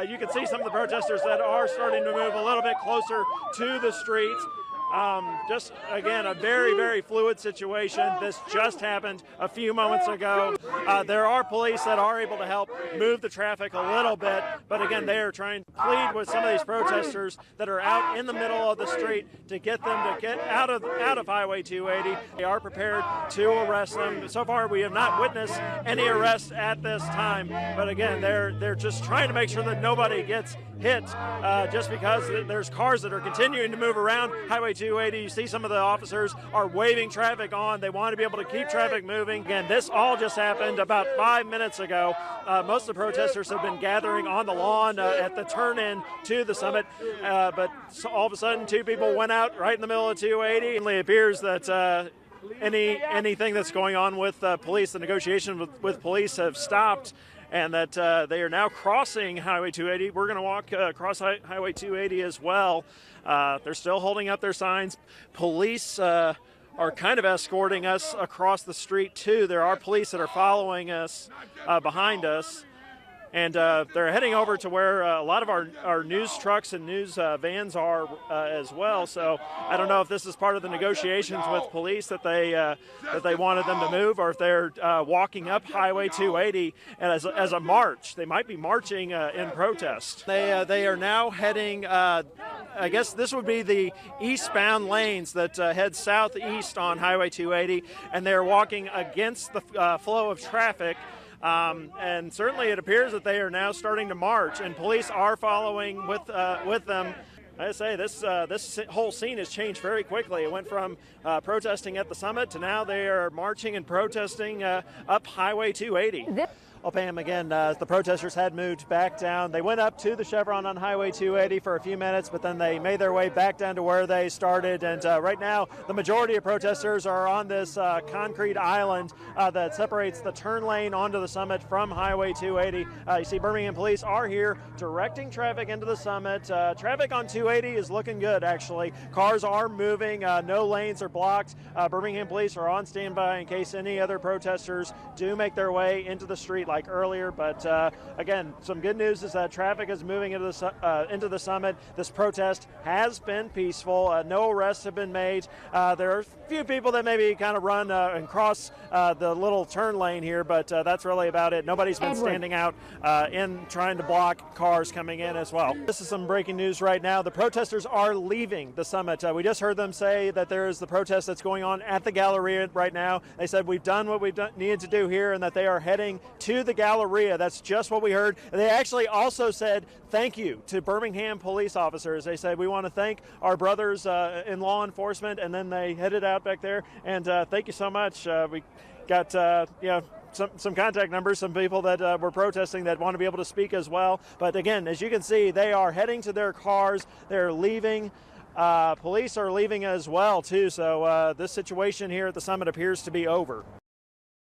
You can see some of the protesters that are starting to move a little bit closer to the streets. Just, again, a very, very fluid situation. This just happened a few moments ago. There are police that are able to help move the traffic a little bit, but again, they are trying to plead with some of these protesters that are out in the middle of the street to get them to get out of Highway 280. They are prepared to arrest them. So far, we have not witnessed any arrests at this time, but again, they're just trying to make sure that nobody gets hit, just because there's cars that are continuing to move around Highway 280. You see some of the officers are waving traffic on. They want to be able to keep traffic moving. Again, this all just happened about 5 minutes ago. Most of the protesters have been gathering on the lawn at the turn-in to the summit, but all of a sudden 2 people went out right in the middle of 280. It appears that anything that's going on with police, the negotiations with police have stopped, and that they are now crossing Highway 280. We're going to walk across Highway 280 as well. They're still holding up their signs. Police are kind of escorting us across the street too. There are police that are following us behind us. And they're heading over to where a lot of our news trucks and news vans are as well. So I don't know if this is part of the negotiations with police that they wanted them to move, or if they're walking up Highway 280 as a march. They might be marching in protest. They are now heading, I guess this would be the eastbound lanes that head southeast on Highway 280, and they're walking against the flow of traffic. And certainly it appears that they are now starting to march, and police are following with them. I say this whole scene has changed very quickly. It went from protesting at the summit to now they are marching and protesting up Highway 280. Well, Pam, again, the protesters had moved back down. They went up to the Chevron on Highway 280 for a few minutes, but then they made their way back down to where they started. And right now, the majority of protesters are on this concrete island that separates the turn lane onto the summit from Highway 280. You see Birmingham police are here directing traffic into the summit. Traffic on 280 is looking good, actually. Cars are moving. No lanes are blocked. Birmingham police are on standby in case any other protesters do make their way into the street like earlier, but again, some good news is that traffic is moving into the summit. This protest has been peaceful. No arrests have been made. There are a few people that maybe kind of run and cross the little turn lane here, but that's really about it. Nobody's been standing out in trying to block cars coming in as well. This is some breaking news right now. The protesters are leaving the summit. We just heard them say that there is the protest that's going on at the Galleria right now. They said we've done what we've needed to do here, and that they are heading to the Galleria. That's just what we heard. They actually also said thank you to Birmingham police officers. They said we want to thank our brothers in law enforcement, and then they headed out back there. And thank you so much. We got some contact numbers, some people that were protesting that want to be able to speak as well. But again, as you can see, they are heading to their cars. They're leaving. Police are leaving as well too. So this situation here at the summit appears to be over.